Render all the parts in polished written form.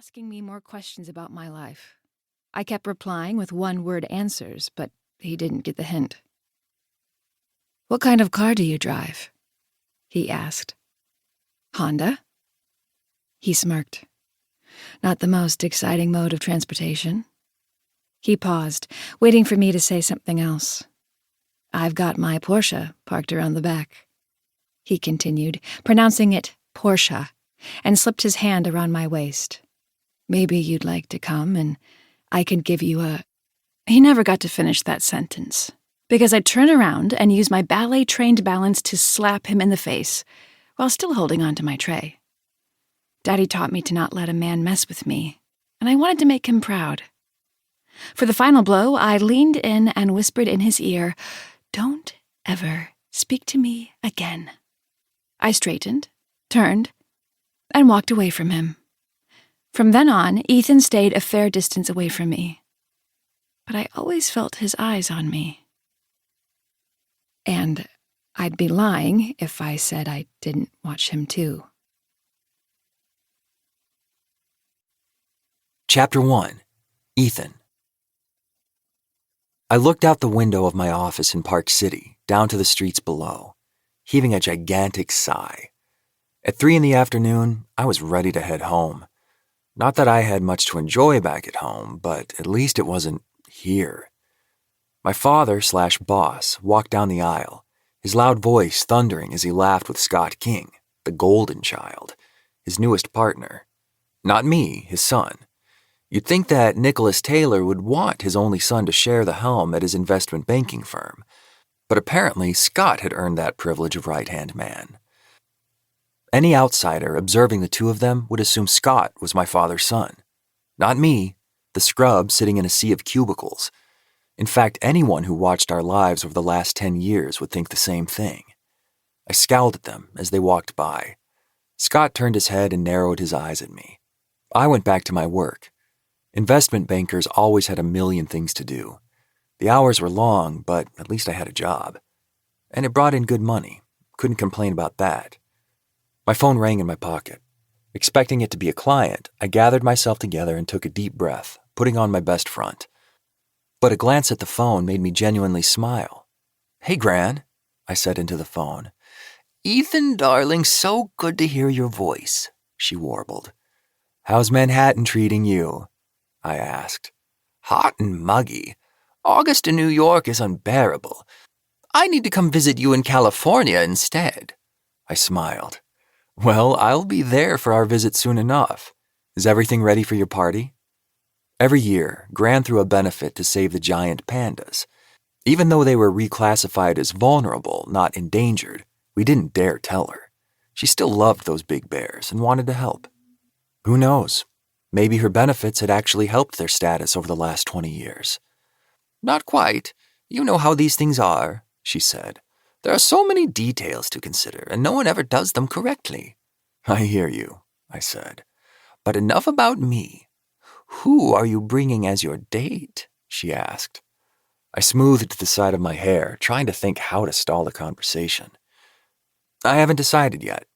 asking me more questions about my life. I kept replying with one-word answers, but he didn't get the hint. "What kind of car do you drive?" he asked. "Honda?" He smirked. "Not the most exciting mode of transportation." He paused, waiting for me to say something else. "I've got my Porsche parked around the back," he continued, pronouncing it Porsche, and slipped his hand around my waist. "Maybe you'd like to come and I can give you a—" He never got to finish that sentence, because I turned around and used my ballet-trained balance to slap him in the face, while still holding on to my tray. Daddy taught me to not let a man mess with me, and I wanted to make him proud. For the final blow, I leaned in and whispered in his ear, "Don't ever speak to me again." I straightened, turned, and walked away from him. From then on, Ethan stayed a fair distance away from me, but I always felt his eyes on me. And I'd be lying if I said I didn't watch him too. Chapter 1. Ethan. I looked out the window of my office in Park City, down to the streets below, heaving a gigantic sigh. At 3 p.m, I was ready to head home. Not that I had much to enjoy back at home, but at least it wasn't here. My father/boss walked down the aisle, his loud voice thundering as he laughed with Scott King, the golden child, his newest partner. Not me, his son. You'd think that Nicholas Taylor would want his only son to share the helm at his investment banking firm, but apparently Scott had earned that privilege of right-hand man. Any outsider observing the two of them would assume Scott was my father's son. Not me, the scrub sitting in a sea of cubicles. In fact, anyone who watched our lives over the last 10 years would think the same thing. I scowled at them as they walked by. Scott turned his head and narrowed his eyes at me. I went back to my work. Investment bankers always had a million things to do. The hours were long, but at least I had a job. And it brought in good money. Couldn't complain about that. My phone rang in my pocket. Expecting it to be a client, I gathered myself together and took a deep breath, putting on my best front. But a glance at the phone made me genuinely smile. "Hey, Gran," I said into the phone. "Ethan, darling, so good to hear your voice," she warbled. "How's Manhattan treating you?" I asked. "Hot and muggy. August in New York is unbearable. I need to come visit you in California instead." I smiled. "Well, I'll be there for our visit soon enough. Is everything ready for your party?" Every year, Gran threw a benefit to save the giant pandas. Even though they were reclassified as vulnerable, not endangered, we didn't dare tell her. She still loved those big bears and wanted to help. Who knows? Maybe her benefits had actually helped their status over the last 20 years. "Not quite. You know how these things are," she said. "There are so many details to consider, and no one ever does them correctly." "I hear you," I said. "But enough about me. Who are you bringing as your date?" she asked. I smoothed the side of my hair, trying to think how to stall the conversation. "I haven't decided yet."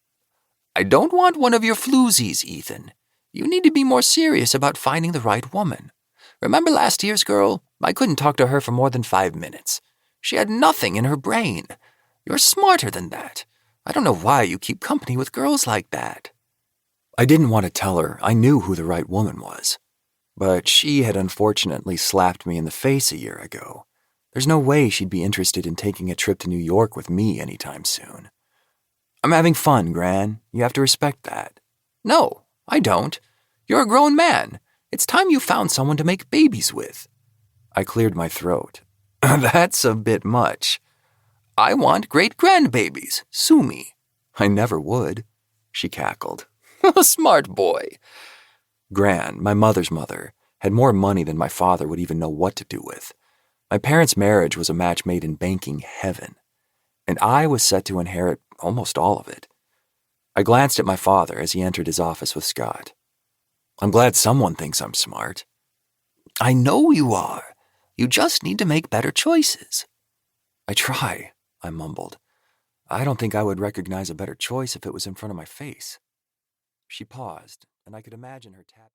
"I don't want one of your floozies, Ethan. You need to be more serious about finding the right woman. Remember last year's girl? I couldn't talk to her for more than 5 minutes. She had nothing in her brain. You're smarter than that. I don't know why you keep company with girls like that." I didn't want to tell her I knew who the right woman was. But she had unfortunately slapped me in the face a year ago. There's no way she'd be interested in taking a trip to New York with me anytime soon. "I'm having fun, Gran. You have to respect that." "No, I don't. You're a grown man. It's time you found someone to make babies with." I cleared my throat. "That's a bit much." "I want great-grandbabies. Sue me." "I never would," she cackled. "Smart boy." Gran, my mother's mother, had more money than my father would even know what to do with. My parents' marriage was a match made in banking heaven, and I was set to inherit almost all of it. I glanced at my father as he entered his office with Scott. "I'm glad someone thinks I'm smart." "I know you are. You just need to make better choices." "I try," I mumbled. "I don't think I would recognize a better choice if it was in front of my face." She paused, and I could imagine her tapping.